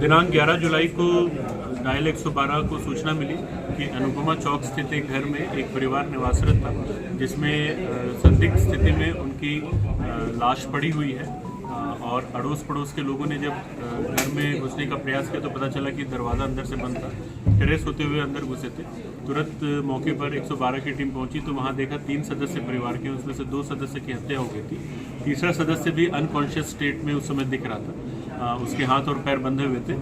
दिनांक 11 जुलाई को डायल 112 को सूचना मिली कि अनुपमा चौक स्थित एक घर में एक परिवार निवासरत था, जिसमें संदिग्ध स्थिति में उनकी लाश पड़ी हुई है। और अड़ोस पड़ोस के लोगों ने जब घर में घुसने का प्रयास किया तो पता चला कि दरवाज़ा अंदर से बंद था। टेरेस होते हुए अंदर घुसे थे। तुरंत मौके पर 112 की टीम पहुंची तो वहां देखा 3 सदस्य परिवार के, उसमें से 2 सदस्य की हत्या हो गई थी। तीसरा सदस्य भी अनकॉन्शियस स्टेट में उस समय दिख रहा था। उसके हाथ और पैर बंधे हुए थे।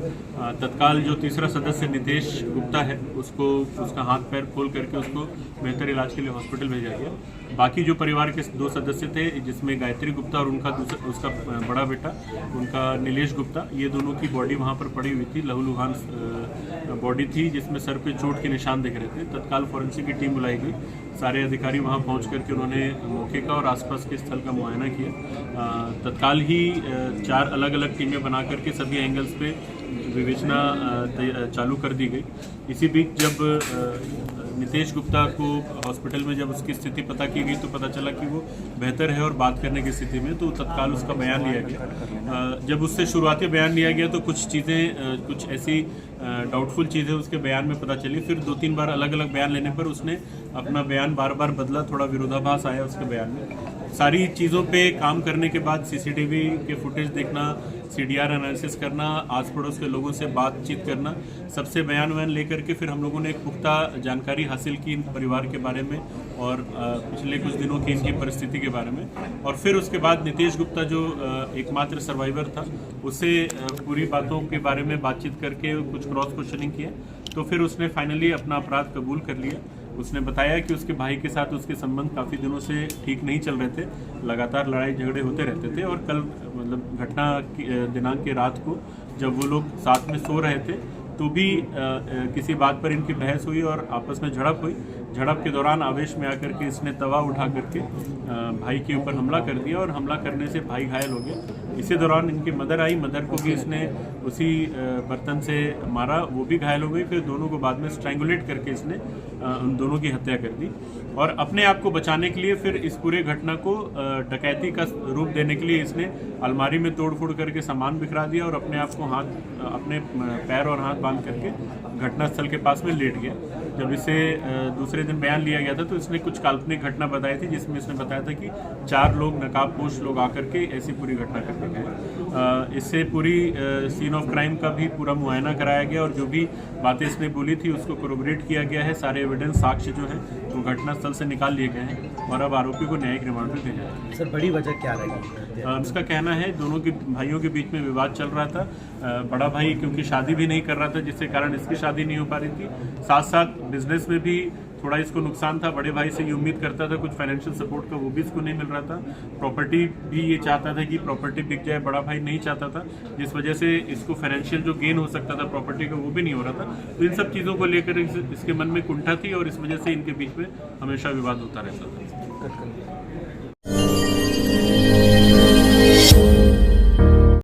तत्काल जो तीसरा सदस्य नितेश गुप्ता है, उसका हाथ पैर खोल करके उसको बेहतर इलाज के लिए हॉस्पिटल भेजा गया। बाकी जो परिवार के 2 सदस्य थे, जिसमें गायत्री गुप्ता और उसका बड़ा बेटा उनका नीलेश गुप्ता, ये दोनों की बॉडी वहाँ पर पड़ी हुई थी। लहूलुहान बॉडी थी, जिसमें सर पे चोट के निशान दिख रहे थे। तत्काल फॉरेंसिक की टीम बुलाई गई। सारे अधिकारी वहाँ पहुँच करके उन्होंने मौके का और आसपास के स्थल का मुआयना किया। तत्काल ही 4 अलग अलग टीमें बना करके सभी एंगल्स पे विवेचना चालू कर दी गई। इसी बीच जब नितेश गुप्ता को हॉस्पिटल में जब उसकी स्थिति पता की गई तो पता चला कि वो बेहतर है और बात करने की स्थिति में, तो तत्काल उसका बयान लिया गया। जब उससे शुरुआती बयान लिया गया तो कुछ चीज़ें, कुछ ऐसी डाउटफुल चीज़ें उसके बयान में पता चली। फिर 2-3 बार अलग अलग बयान लेने पर उसने अपना बयान बार बार बदला, थोड़ा विरोधाभास आया उसके बयान में। सारी चीज़ों पे काम करने के बाद सीसीटीवी के फुटेज देखना, सीडीआर एनालिसिस करना, आस पड़ोस के लोगों से बातचीत करना, सबसे बयान लेकर के फिर हम लोगों ने एक पुख्ता जानकारी हासिल की इन परिवार के बारे में और पिछले कुछ दिनों की इनकी परिस्थिति के बारे में। और फिर उसके बाद नितेश गुप्ता जो एकमात्र सर्वाइवर था, उससे पूरी बातों के बारे में बातचीत करके कुछ क्रॉस क्वेश्चनिंग किया तो फिर उसने फाइनली अपना अपराध कबूल कर लिया। उसने बताया कि उसके भाई के साथ उसके संबंध काफ़ी दिनों से ठीक नहीं चल रहे थे, लगातार लड़ाई झगड़े होते रहते थे। और कल मतलब घटना की दिनांक की रात को जब वो लोग साथ में सो रहे थे तो भी किसी बात पर इनकी बहस हुई और आपस में झड़प हुई। झड़प के दौरान आवेश में आकर के इसने तवा उठा करके भाई के ऊपर हमला कर दिया और हमला करने से भाई घायल हो गया। इसी दौरान इनकी मदर आई, मदर को भी इसने उसी बर्तन से मारा, वो भी घायल हो गई। फिर दोनों को बाद में स्ट्रैंगुलेट करके इसने उन दोनों की हत्या कर दी। और अपने आप को बचाने के लिए फिर इस पूरे घटना को डकैती का रूप देने के लिए इसने अलमारी में तोड़ फोड़ करके सामान बिखरा दिया और अपने आप को अपने पैर और हाथ बांध करके घटनास्थल के पास में लेट गया। जब इसे दूसरे दिन बयान लिया गया था तो इसने कुछ काल्पनिक घटना बताई थी, जिसमें इसने बताया था कि 4 लोग नकाबपोश लोग आकर के ऐसी पूरी घटना करके गए। इससे पूरी सीन ऑफ क्राइम का भी पूरा मुआयना कराया गया और जो भी बातें इसने बोली थी उसको कोरोबरेट किया गया है। सारे एविडेंस, साक्ष्य जो है वो घटनास्थल से निकाल लिए गए हैं और अब आरोपी को न्यायिक रिमांड पर भेजा है। सर, बड़ी वजह क्या लगी? इसका कहना है दोनों के भाइयों के बीच में विवाद चल रहा था। बड़ा भाई क्योंकि शादी भी नहीं कर रहा था, जिसके कारण इसकी शादी नहीं हो पा रही थी। साथ साथ बिजनेस में भी थोड़ा इसको नुकसान था। बड़े भाई से ये उम्मीद करता था कुछ फाइनेंशियल सपोर्ट का, वो भी इसको नहीं मिल रहा था। प्रॉपर्टी भी ये चाहता था कि प्रॉपर्टी बिक जाए, बड़ा भाई नहीं चाहता था, जिस वजह से इसको फाइनेंशियल जो गेन हो सकता था प्रॉपर्टी का वो भी नहीं हो रहा था। तो इन सब चीज़ों को लेकर इसके मन में कुंठा थी और इस वजह से इनके बीच में हमेशा विवाद होता रहता था।